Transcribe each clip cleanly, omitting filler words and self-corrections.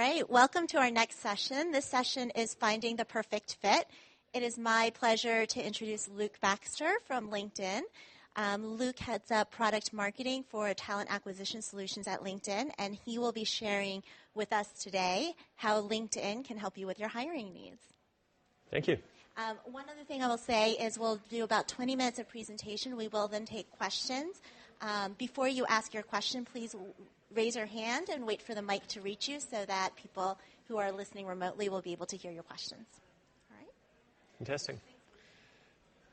right, welcome to our next session. This session is Finding the Perfect Fit. It is my pleasure to introduce Luke Baxter from LinkedIn. Luke heads up product marketing for talent acquisition solutions at LinkedIn, and he will be sharing with us today how LinkedIn can help you with your hiring needs. Thank you. One other thing I will say is we'll do about 20 minutes of presentation. We will then take questions. Before you ask your question, please raise your hand and wait for the mic to reach you so that people who are listening remotely will be able to hear your questions. All right? Fantastic.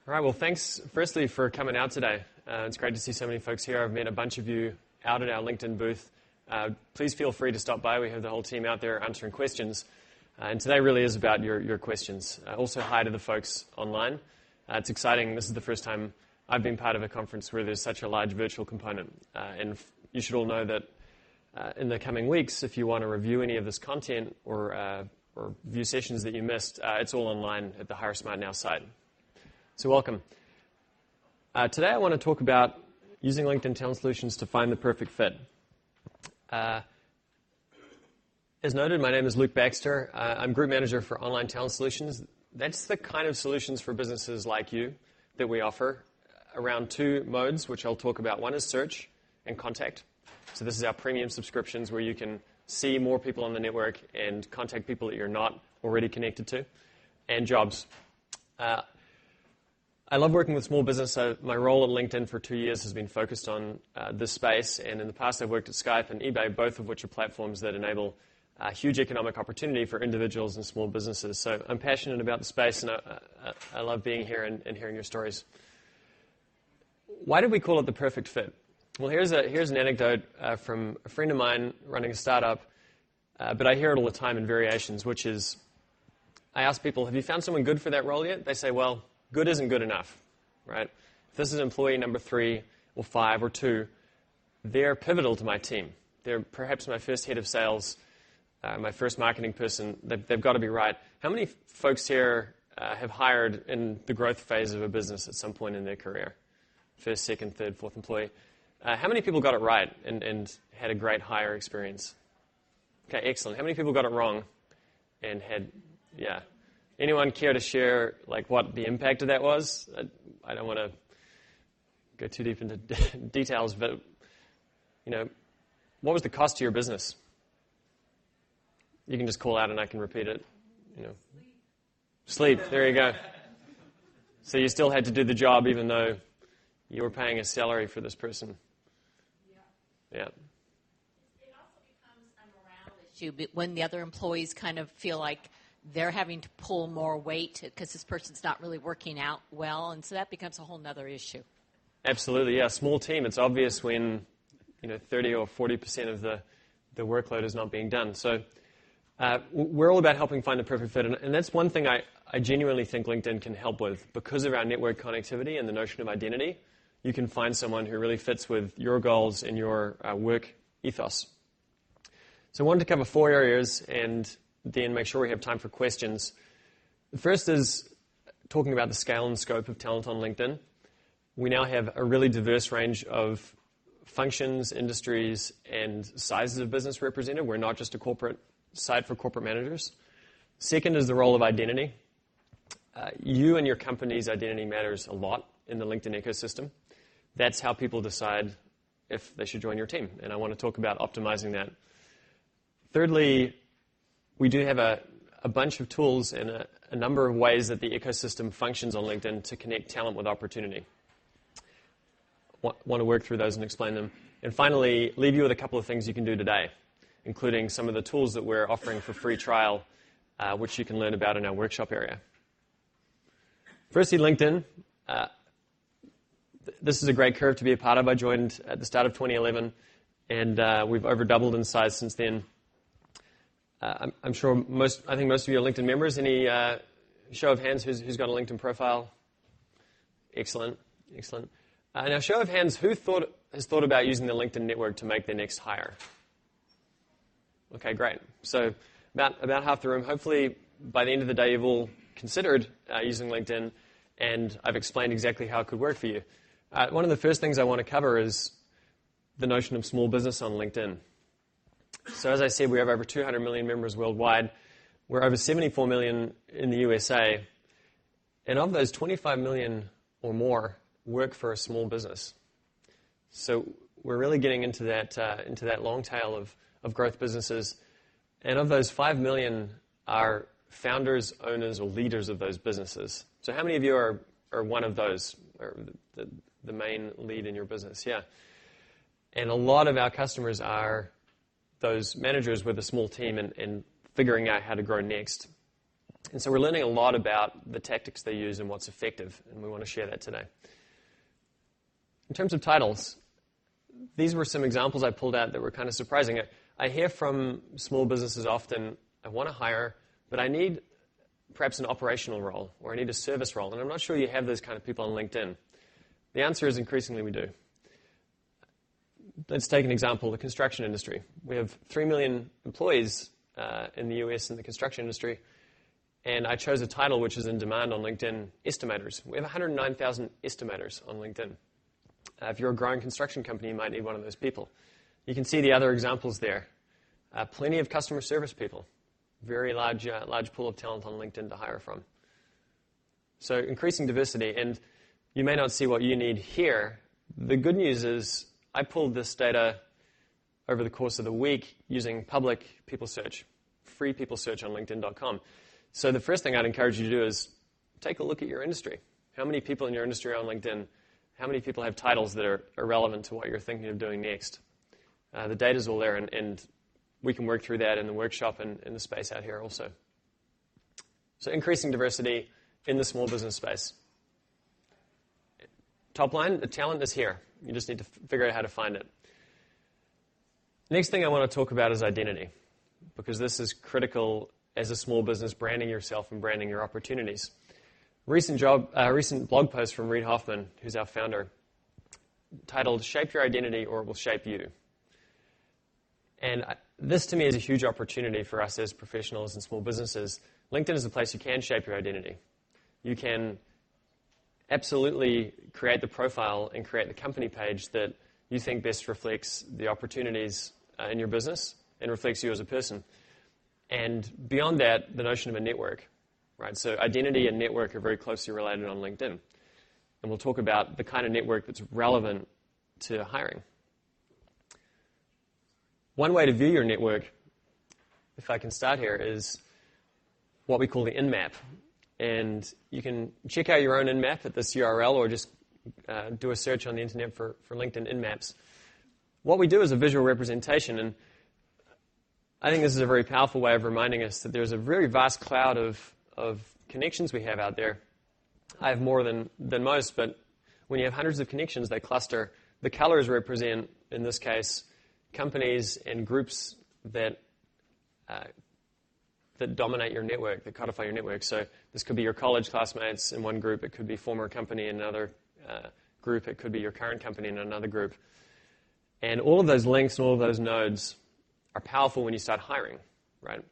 All right, well, thanks firstly for coming out today. It's great to see so many folks here. I've met a bunch of you out at our LinkedIn booth. Please feel free to stop by. We have the whole team out there answering questions. And today really is about your questions. Also hi to the folks online. It's exciting. This is the first time I've been part of a conference where there's such a large virtual component. And you should all know that in the coming weeks, if you want to review any of this content or view sessions that you missed, it's all online at the Hire Smart Now site. So welcome. Today I want to talk about using LinkedIn Talent Solutions to find the perfect fit. As noted, my name is Luke Baxter. I'm Group Manager for Online Talent Solutions. That's the kind of solutions for businesses like you that we offer around two modes, which I'll talk about. One is search and contact. So this is our premium subscriptions where you can see more people on the network and contact people that you're not already connected to. And jobs. I love working with small business. My role at LinkedIn for 2 years has been focused on this space. And in the past, I've worked at Skype and eBay, both of which are platforms that enable huge economic opportunity for individuals and small businesses. So I'm passionate about the space, and I love being here and hearing your stories. Why did we call it the perfect fit? Well, here's an anecdote from a friend of mine running a startup, but I hear it all the time in variations, which is I ask people, have you found someone good for that role yet? They say, well, good isn't good enough, right? If this is employee number 3 or 5 or 2, they're pivotal to my team. They're perhaps my first head of sales, my first marketing person. They've got to be right. How many folks here have hired in the growth phase of a business at some point in their career? First, second, third, fourth employee. How many people got it right and had a great hire experience? Okay, excellent. How many people got it wrong and had, yeah. Anyone care to share like what the impact of that was? I don't want to go too deep into details, but, what was the cost to your business? You can just call out and I can repeat it. Sleep. There you go. So you still had to do the job even though you were paying a salary for this person. Yeah. It also becomes a morale issue when the other employees kind of feel like they're having to pull more weight because this person's not really working out well, and so that becomes a whole other issue. Absolutely, yeah. Small team, it's obvious when 30 or 40% of the workload is not being done. So we're all about helping find the perfect fit, and that's one thing I genuinely think LinkedIn can help with. Because of our network connectivity and the notion of identity, you can find someone who really fits with your goals and your work ethos. So I wanted to cover 4 areas and then make sure we have time for questions. The first is talking about the scale and scope of talent on LinkedIn. We now have a really diverse range of functions, industries, and sizes of business represented. We're not just a corporate site for corporate managers. Second is the role of identity. You and your company's identity matters a lot in the LinkedIn ecosystem. That's how people decide if they should join your team, and I want to talk about optimizing that. Thirdly, we do have a bunch of tools and a number of ways that the ecosystem functions on LinkedIn to connect talent with opportunity. Want to work through those and explain them. And finally, leave you with a couple of things you can do today, including some of the tools that we're offering for free trial, which you can learn about in our workshop area. Firstly, LinkedIn. This is a great curve to be a part of. I joined at the start of 2011, and we've over doubled in size since then. I'm sure I think most of you are LinkedIn members. Any show of hands who's got a LinkedIn profile? Excellent. Now, show of hands, who has thought about using the LinkedIn network to make their next hire? Okay, great. So about half the room. Hopefully, by the end of the day, you've all considered using LinkedIn, and I've explained exactly how it could work for you. One of the first things I want to cover is the notion of small business on LinkedIn. So as I said, we have over 200 million members worldwide. We're over 74 million in the USA. And of those, 25 million or more work for a small business. So we're really getting into that long tail of growth businesses. And of those, 5 million are founders, owners, or leaders of those businesses. So how many of you are one of those, or the main lead in your business? Yeah. And a lot of our customers are those managers with a small team and figuring out how to grow next. And so we're learning a lot about the tactics they use and what's effective, and we want to share that today. In terms of titles, these were some examples I pulled out that were kind of surprising. I hear from small businesses often, I want to hire, but I need perhaps an operational role, or I need a service role, and I'm not sure you have those kind of people on LinkedIn. The answer is increasingly we do. Let's take an example, the construction industry. We have 3 million employees in the US in the construction industry, and I chose a title which is in demand on LinkedIn, estimators. We have 109,000 estimators on LinkedIn. If you're a growing construction company, you might need one of those people. You can see the other examples there. Plenty of customer service people. Very large pool of talent on LinkedIn to hire from. So increasing diversity, and you may not see what you need here. The good news is I pulled this data over the course of the week using public people search, free people search on LinkedIn.com. So the first thing I'd encourage you to do is take a look at your industry. How many people in your industry are on LinkedIn? How many people have titles that are relevant to what you're thinking of doing next? The data's all there, and we can work through that in the workshop and in the space out here also. So increasing diversity in the small business space. Top line, the talent is here. You just need to figure out how to find it. Next thing I want to talk about is identity, because this is critical as a small business, branding yourself and branding your opportunities. Recent blog post from Reid Hoffman, who's our founder, titled, "Shape Your Identity or It Will Shape You." And this, to me, is a huge opportunity for us as professionals and small businesses. LinkedIn is a place you can shape your identity. You can absolutely create the profile and create the company page that you think best reflects the opportunities in your business and reflects you as a person. And beyond that, the notion of a network, right? So identity and network are very closely related on LinkedIn. And we'll talk about the kind of network that's relevant to hiring. One way to view your network, if I can start here, is what we call the in-map. And you can check out your own in-map at this URL or just do a search on the internet for LinkedIn in-maps. What we do is a visual representation, and I think this is a very powerful way of reminding us that there's a very vast cloud of connections we have out there. I have more than most, but when you have hundreds of connections, they cluster. The colors represent, in this case, companies and groups that dominate your network, that codify your network. So this could be your college classmates in one group. It could be former company in another group. It could be your current company in another group. And all of those links and all of those nodes are powerful when you start hiring, right?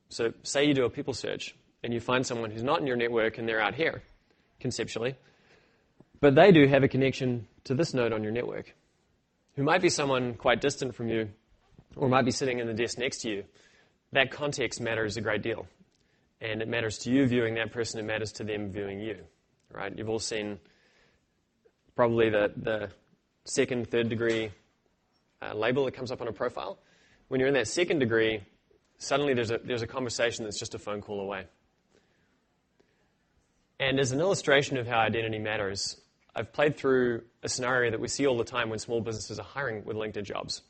So say you do a people search and you find someone who's not in your network and they're out here, conceptually, but they do have a connection to this node on your network, who might be someone quite distant from you or might be sitting in the desk next to you. That context matters a great deal. And it matters to you viewing that person. It matters to them viewing you, right? You've all seen probably the second, third degree label that comes up on a profile. When you're in that second degree, suddenly there's a conversation that's just a phone call away. And as an illustration of how identity matters, I've played through a scenario that we see all the time when small businesses are hiring with LinkedIn jobs.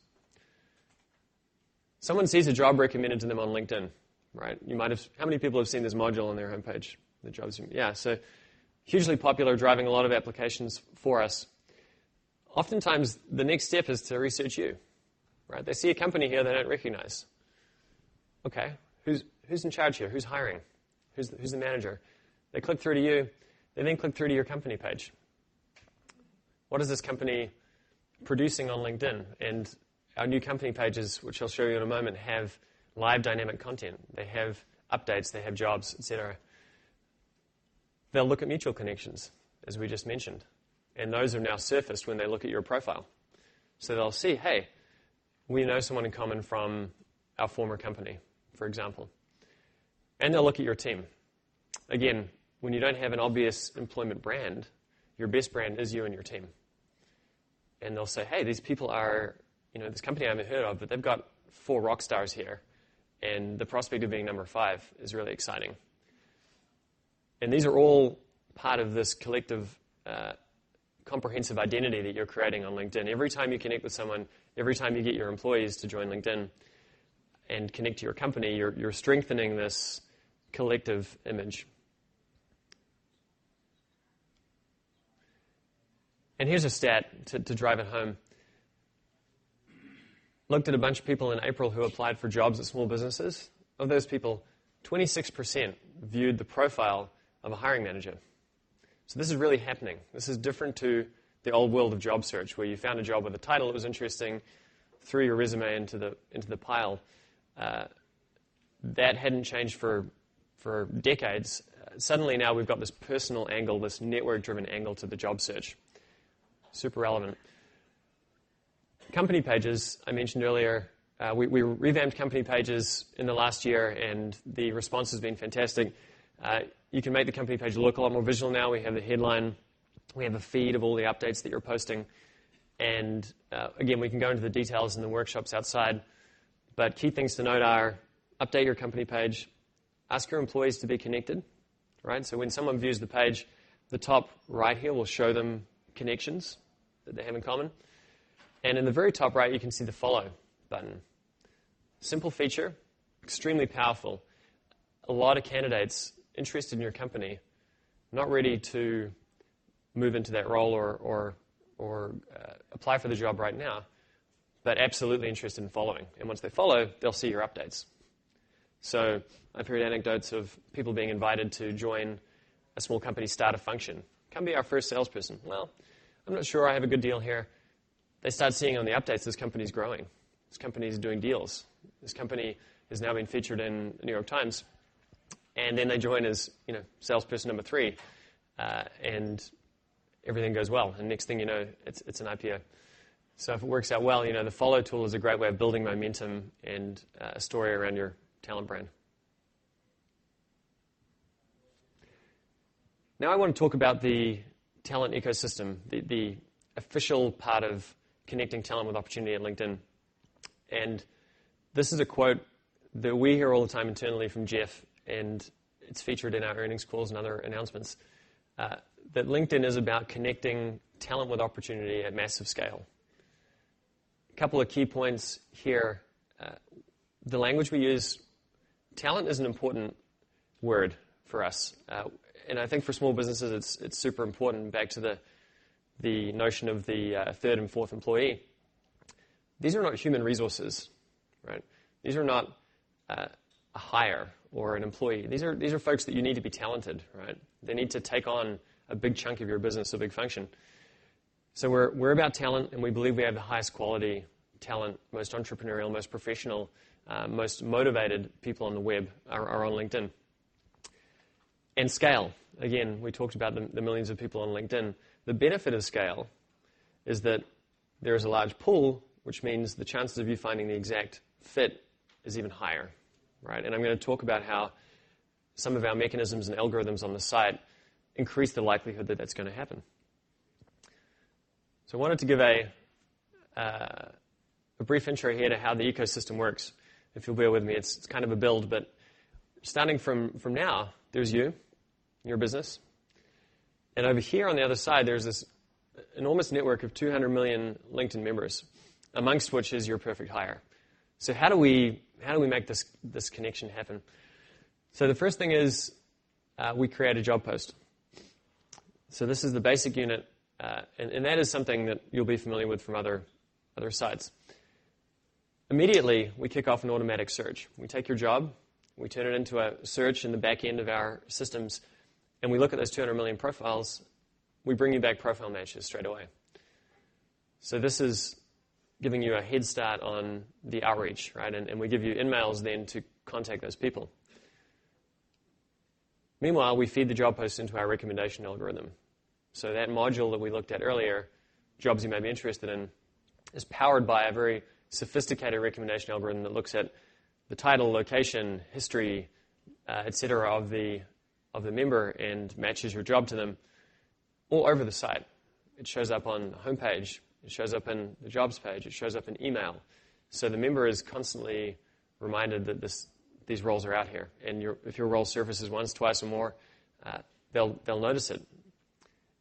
Someone sees a job recommended to them on LinkedIn, right? How many people have seen this module on their homepage? The jobs, yeah. So hugely popular, driving a lot of applications for us. Oftentimes, the next step is to research you, right? They see a company here they don't recognize. Okay, who's in charge here? Who's hiring? Who's the manager? They click through to you. They then click through to your company page. What is this company producing on LinkedIn? And our new company pages, which I'll show you in a moment, have live dynamic content. They have updates. They have jobs, etc. They'll look at mutual connections, as we just mentioned. And those are now surfaced when they look at your profile. So they'll see, hey, we know someone in common from our former company, for example. And they'll look at your team. Again, when you don't have an obvious employment brand, your best brand is you and your team. And they'll say, hey, these people are, this company I haven't heard of, but they've got 4 rock stars here. And the prospect of being number 5 is really exciting. And these are all part of this collective, comprehensive identity that you're creating on LinkedIn. Every time you connect with someone, every time you get your employees to join LinkedIn and connect to your company, you're strengthening this collective image. And here's a stat to drive it home. Looked at a bunch of people in April who applied for jobs at small businesses. Of those people, 26% viewed the profile of a hiring manager. So this is really happening. This is different to the old world of job search, where you found a job with a title that was interesting, threw your resume into the pile. That hadn't changed for decades. Suddenly now we've got this personal angle, this network-driven angle to the job search. Super relevant. Company pages, I mentioned earlier, we revamped company pages in the last year, and the response has been fantastic. You can make the company page look a lot more visual now. We have the headline. We have a feed of all the updates that you're posting. And again, we can go into the details in the workshops outside. But key things to note are update your company page. Ask your employees to be connected. Right? So when someone views the page, the top right here will show them connections that they have in common. And in the very top right, you can see the follow button. Simple feature, extremely powerful. A lot of candidates interested in your company, not ready to move into that role or apply for the job right now, but absolutely interested in following. And once they follow, they'll see your updates. So I've heard anecdotes of people being invited to join a small company startup function. Come be our first salesperson. Well, I'm not sure I have a good deal here. They start seeing on the updates this company's growing. This company is doing deals. This company has now been featured in the New York Times. And then they join as, salesperson number 3. And everything goes well. And next thing you know, it's an IPO. So if it works out well, the follow tool is a great way of building momentum and a story around your talent brand. Now I want to talk about the talent ecosystem, the official part of connecting talent with opportunity at LinkedIn. And this is a quote that we hear all the time internally from Jeff, and it's featured in our earnings calls and other announcements, that LinkedIn is about connecting talent with opportunity at massive scale. A couple of key points here. The language we use, talent is an important word for us. And I think for small businesses, it's super important, back to the notion of the third and fourth employee. These are not human resources, right? These are not a hire or an employee. These are folks that you need to be talented, right? They need to take on a big chunk of your business, a big function. So we're about talent, and we believe we have the highest quality talent, most entrepreneurial, most professional, most motivated people on the web are on LinkedIn. And scale. Again, we talked about the millions of people on LinkedIn. The benefit of scale is that there is a large pool, which means the chances of you finding the exact fit is even higher, right? And I'm going to talk about how some of our mechanisms and algorithms on the site increase the likelihood that that's going to happen. So I wanted to give a brief intro here to how the ecosystem works. If you'll bear with me, it's kind of a build, but starting from now, there's you, your business. And over here on the other side, there's this enormous network of 200 million LinkedIn members, amongst which is your perfect hire. So how do we make this connection happen? So the first thing is we create a job post. So this is the basic unit, and that is something that you'll be familiar with from other sites. Immediately, we kick off an automatic search. We take your job, we turn it into a search in the back end of our systems, and we look at those 200 million profiles. We bring you back profile matches straight away. So this is giving you a head start on the outreach, right? And we give you in-mails then to contact those people. Meanwhile, we feed the job post into our recommendation algorithm. So that module that we looked at earlier, jobs you may be interested in, is powered by a very sophisticated recommendation algorithm that looks at the title, location, history, etc. of the member and matches your job to them all over the site. It shows up on the homepage. It shows up in the jobs page. It shows up in email. So the member is constantly reminded that these roles are out here. And if your role surfaces once, twice, or more, they'll notice it.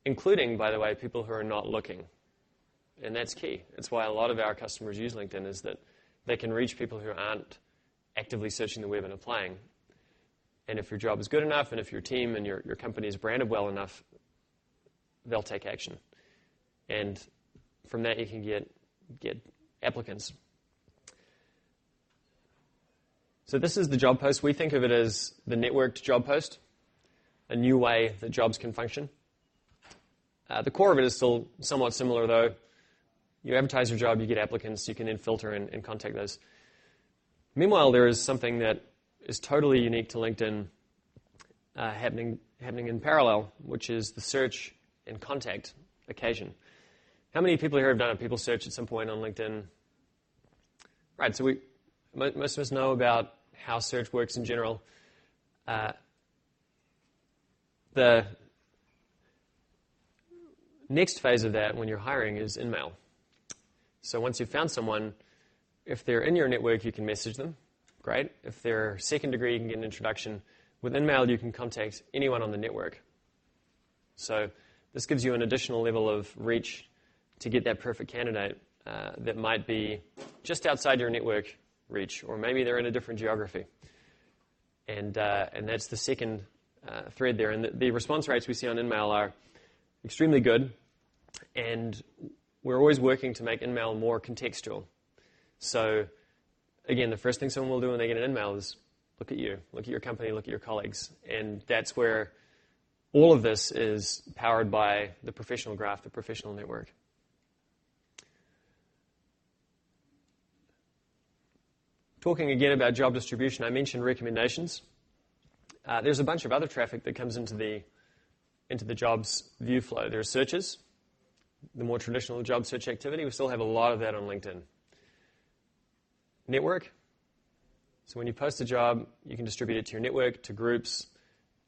Including, by the way, people who are not looking. And that's key. That's why a lot of our customers use LinkedIn, is that they can reach people who aren't actively searching the web and applying. And if your job is good enough, and if your team and your company is branded well enough, they'll take action. And from that, you can get applicants. So this is the job post. We think of it as the networked job post, a new way that jobs can function. The core of it is still somewhat similar, though. You advertise your job, you get applicants, you can then filter and contact those. Meanwhile, there is something that is totally unique to LinkedIn happening in parallel, which is the search and contact occasion. How many people here have done a people search at some point on LinkedIn? Right, so most of us know about how search works in general. The next phase of that, when you're hiring, is InMail. So once you've found someone, if they're in your network, you can message them. Great. If they're second degree, you can get an introduction. With InMail, you can contact anyone on the network. So this gives you an additional level of reach to get that perfect candidate that might be just outside your network reach, or maybe they're in a different geography. And that's the second thread there. And the response rates we see on InMail are extremely good, and we're always working to make InMail more contextual. So, again, the first thing someone will do when they get an InMail is look at you, look at your company, look at your colleagues. And that's where all of this is powered by the professional graph, the professional network. Talking again about job distribution, I mentioned recommendations. There's a bunch of other traffic that comes into the jobs view flow. There are searches, the more traditional job search activity. We still have a lot of that on LinkedIn. Network. So when you post a job, you can distribute it to your network, to groups.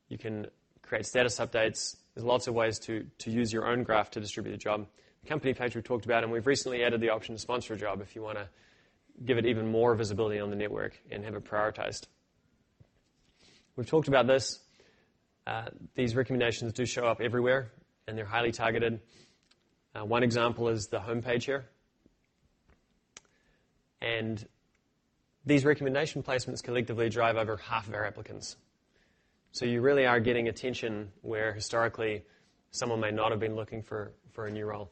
You can create status updates. There's lots of ways to use your own graph to distribute a job. The company page we've talked about, and we've recently added the option to sponsor a job if you want to give it even more visibility on the network and have it prioritized. We've talked about this. These recommendations do show up everywhere, and they're highly targeted. One example is the homepage here. And these recommendation placements collectively drive over half of our applicants. So you really are getting attention where historically someone may not have been looking for a new role.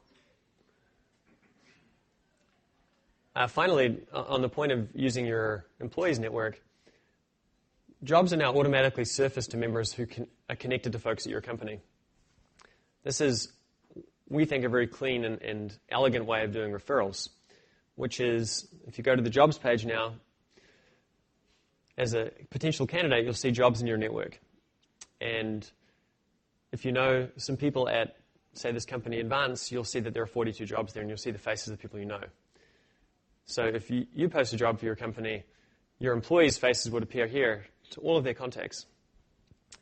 Finally, on the point of using your employees' network, jobs are now automatically surfaced to members who are connected to folks at your company. This is, we think, a very clean and elegant way of doing referrals, which is, if you go to the jobs page now, as a potential candidate, you'll see jobs in your network. And if you know some people at, say, this company Advance, you'll see that there are 42 jobs there, and you'll see the faces of people you know. So if you post a job for your company, your employees' faces would appear here to all of their contacts.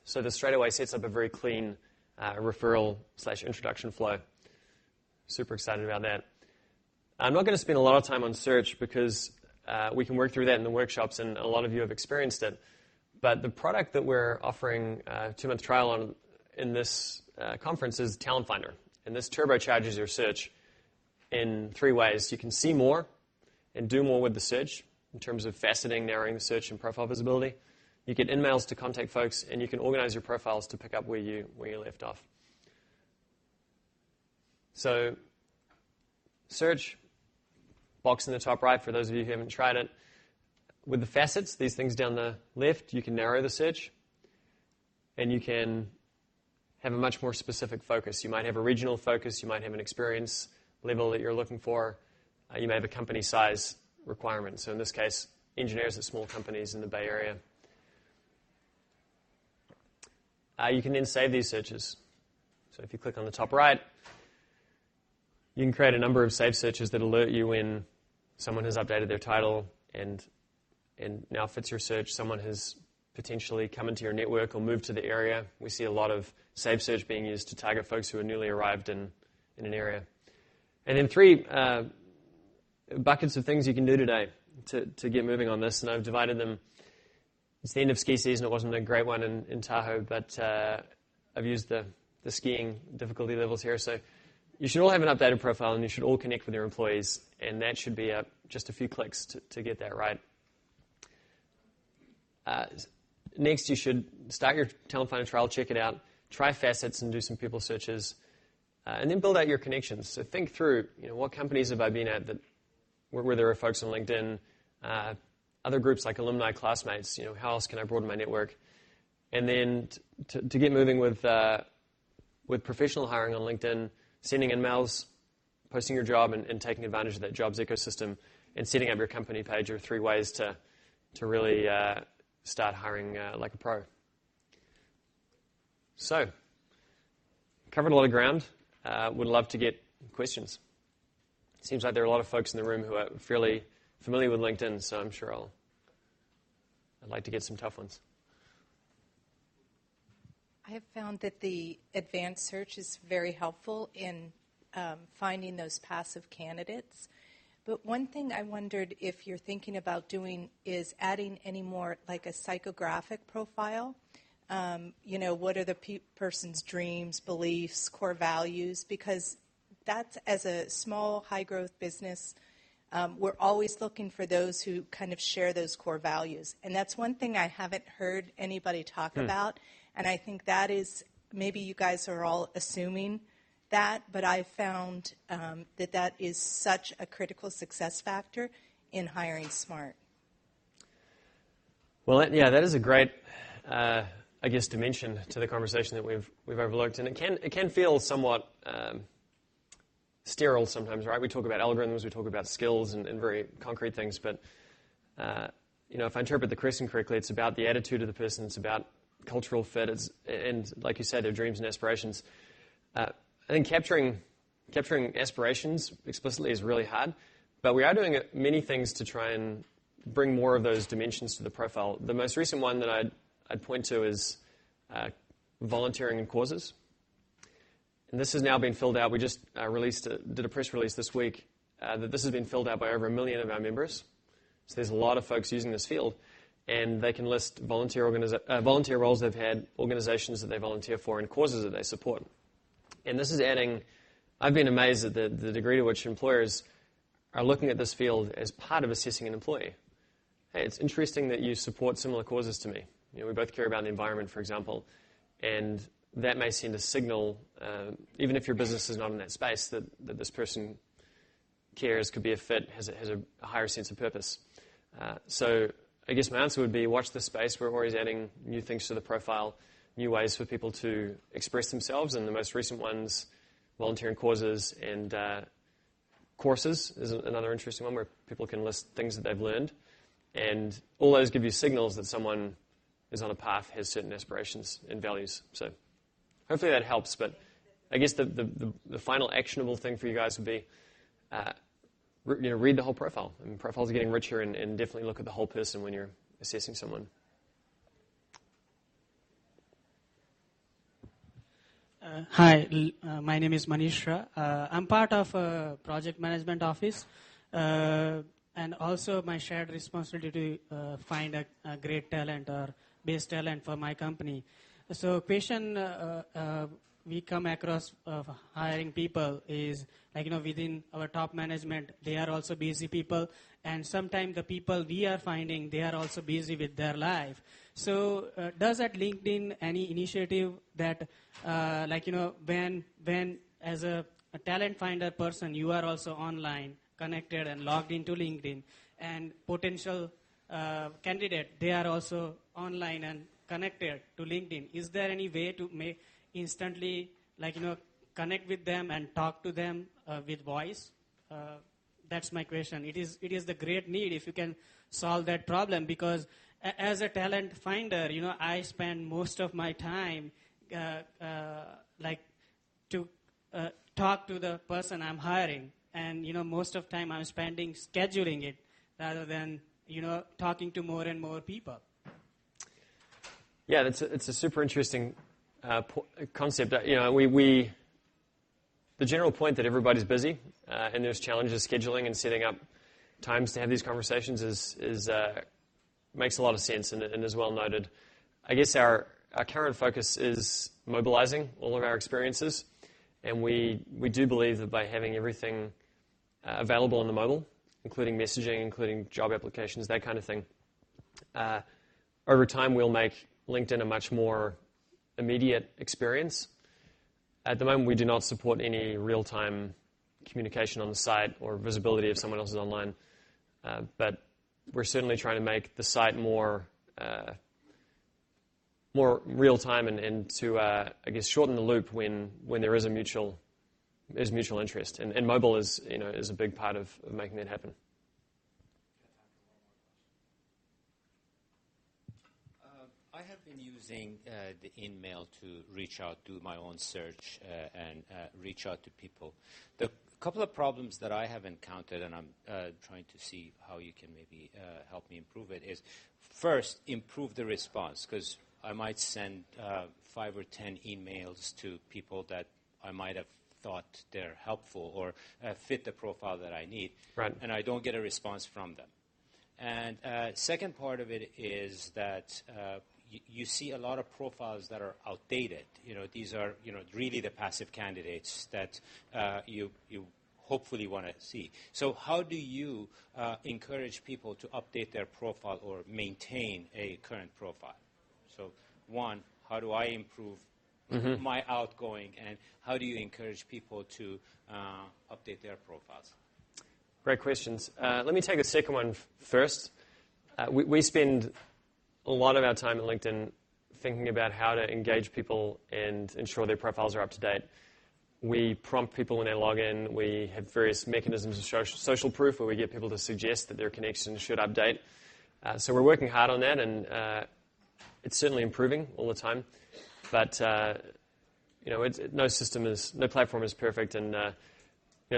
So this straight away sets up a very clean referral/introduction flow. Super excited about that. I'm not going to spend a lot of time on search because we can work through that in the workshops, and a lot of you have experienced it. But the product that we're offering a 2-month trial on in this conference is Talent Finder. And this turbocharges your search in 3 ways. You can see more and do more with the search in terms of faceting, narrowing the search, and profile visibility. You get InMails to contact folks, and you can organize your profiles to pick up where you left off. So search, box in the top right for those of you who haven't tried it. With the facets, these things down the left, you can narrow the search, and you can have a much more specific focus. You might have a regional focus. You might have an experience level that you're looking for. You may have a company size requirement. So in this case, engineers at small companies in the Bay Area. You can then save these searches. So if you click on the top right, you can create a number of saved searches that alert you when someone has updated their title and now fits your search. Someone has potentially come into your network or moved to the area. We see a lot of saved search being used to target folks who are newly arrived in an area. And then 3 buckets of things you can do today to get moving on this, and I've divided them. It's the end of ski season. It wasn't a great one in Tahoe, but I've used the skiing difficulty levels here. So you should all have an updated profile, and you should all connect with your employees, and that should be just a few clicks to get that right. Next, you should start your talent finder trial, check it out, try facets and do some people searches, and then build out your connections. So think through, what companies have I been at where there are folks on LinkedIn, other groups like alumni, classmates, how else can I broaden my network? And then to get moving with professional hiring on LinkedIn, sending emails, posting your job and taking advantage of that jobs ecosystem, and setting up your company page are 3 ways to really start hiring like a pro. So, covered a lot of ground. Would love to get questions. Seems like there are a lot of folks in the room who are fairly familiar with LinkedIn, so I'm sure I'd like to get some tough ones. I have found that the advanced search is very helpful in finding those passive candidates. But one thing I wondered if you're thinking about doing is adding any more like a psychographic profile. What are the person's dreams, beliefs, core values? Because that's, as a small, high-growth business, we're always looking for those who kind of share those core values. And that's one thing I haven't heard anybody talk about. And I think that is, maybe you guys are all assuming that, but I found that is such a critical success factor in hiring smart. Well, that is a great, dimension to the conversation that we've overlooked, and it can feel somewhat sterile sometimes, right? We talk about algorithms, we talk about skills and very concrete things, but if I interpret the question correctly, it's about the attitude of the person, it's about cultural fit, and like you say, their dreams and aspirations. I think capturing aspirations explicitly is really hard, but we are doing many things to try and bring more of those dimensions to the profile. The most recent one that I'd point to is volunteering in causes. And this has now been filled out. We just did a press release this week that this has been filled out by over 1 million of our members. So there's a lot of folks using this field, and they can list volunteer roles they've had, organizations that they volunteer for, and causes that they support. And this is I've been amazed at the degree to which employers are looking at this field as part of assessing an employee. Hey, it's interesting that you support similar causes to me. We both care about the environment, for example, and that may send a signal, even if your business is not in that space, that this person cares, could be a fit, has a higher sense of purpose. So I guess my answer would be watch this space. We're always adding new things to the profile, new ways for people to express themselves, and the most recent ones, volunteering causes and courses is another interesting one where people can list things that they've learned, and all those give you signals that someone is on a path, has certain aspirations and values. So hopefully that helps, but I guess the final actionable thing for you guys would be read the whole profile. I mean, profiles are getting richer, and definitely look at the whole person when you're assessing someone. Hi, my name is Manishra. I'm part of a project management office, and also my shared responsibility to find a great talent or best talent for my company. So question we come across hiring people is within our top management, they are also busy people, and sometimes the people we are finding, they are also busy with their life. So does at LinkedIn any initiative that when as a talent finder person, you are also online, connected and logged into LinkedIn, and potential candidate, they are also online and connected to LinkedIn. Is there any way to make instantly connect with them and talk to them with voice? That's my question. It is the great need if you can solve that problem, because as a talent finder, I spend most of my time to talk to the person I'm hiring and most of the time I'm spending scheduling it rather than talking to more and more people. Yeah, it's a super interesting concept. The general point that everybody's busy and there's challenges scheduling and setting up times to have these conversations is makes a lot of sense and is well noted. I guess our current focus is mobilizing all of our experiences, and we do believe that by having everything available on the mobile, including messaging, including job applications, that kind of thing, over time we'll make LinkedIn a much more immediate experience. At the moment, we do not support any real-time communication on the site or visibility if someone else is online, but we're certainly trying to make the site more real-time and to, I guess, shorten the loop when there is mutual interest. And mobile is a big part of making that happen. I have been using the InMail to reach out, do my own search, and reach out to people. The couple of problems that I have encountered, and I'm trying to see how you can maybe help me improve it, is first, improve the response, because I might send 5 or 10 emails to people that I might have thought they're helpful or fit the profile that I need, right, and I don't get a response from them. And second part of it is that you see a lot of profiles that are outdated. These are really the passive candidates that you hopefully want to see. So how do you encourage people to update their profile or maintain a current profile? So one, how do I improve my outgoing, and how do you encourage people to update their profiles? Great questions. Let me take the second one first. We spend a lot of our time at LinkedIn thinking about how to engage people and ensure their profiles are up to date. We prompt people when they log in. We have various mechanisms of social proof where we get people to suggest that their connections should update. So we're working hard on that, and it's certainly improving all the time. But no platform is perfect. And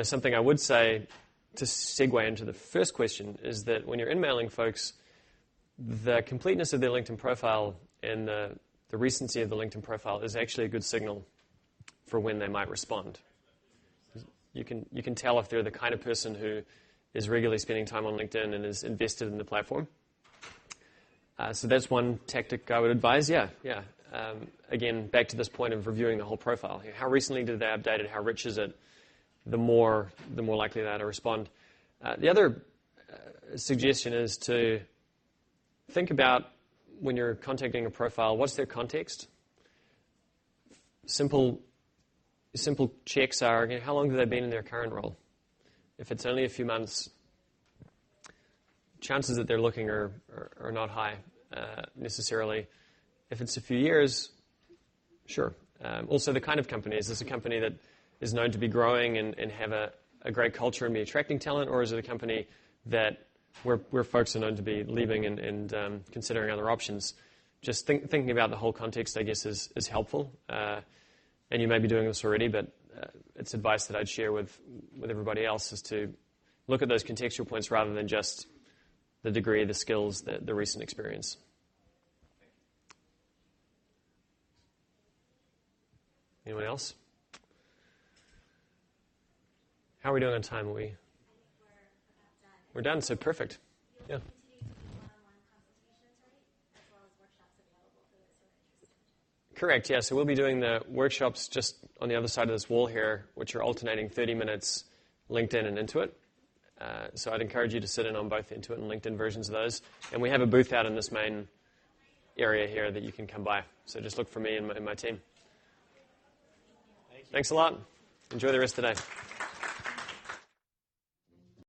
something I would say to segue into the first question is that when you're emailing folks, the completeness of their LinkedIn profile and the recency of the LinkedIn profile is actually a good signal for when they might respond. You can tell if they're the kind of person who is regularly spending time on LinkedIn and is invested in the platform. So that's one tactic I would advise. Again, back to this point of reviewing the whole profile. How recently did they update it? How rich is it? The more likely they are to respond. The other suggestion is to think about when you're contacting a profile, what's their context? Simple checks are, how long have they been in their current role? If it's only a few months, chances that they're looking are not high necessarily. If it's a few years, sure. Also, the kind of company. Is this a company that is known to be growing and have a great culture and be attracting talent, or is it a company that where folks are known to be leaving and considering other options? Just thinking about the whole context, I guess, is helpful. And you may be doing this already, but it's advice that I'd share with everybody else, is to look at those contextual points rather than just the degree, the skills, the recent experience. Anyone else? How are we doing on time? We're done, so perfect. Yeah. Correct, yeah. So we'll be doing the workshops just on the other side of this wall here, which are alternating 30 minutes LinkedIn and Intuit. So I'd encourage you to sit in on both Intuit and LinkedIn versions of those. And we have a booth out in this main area here that you can come by. So just look for me and my team. Thanks a lot. Enjoy the rest of the day.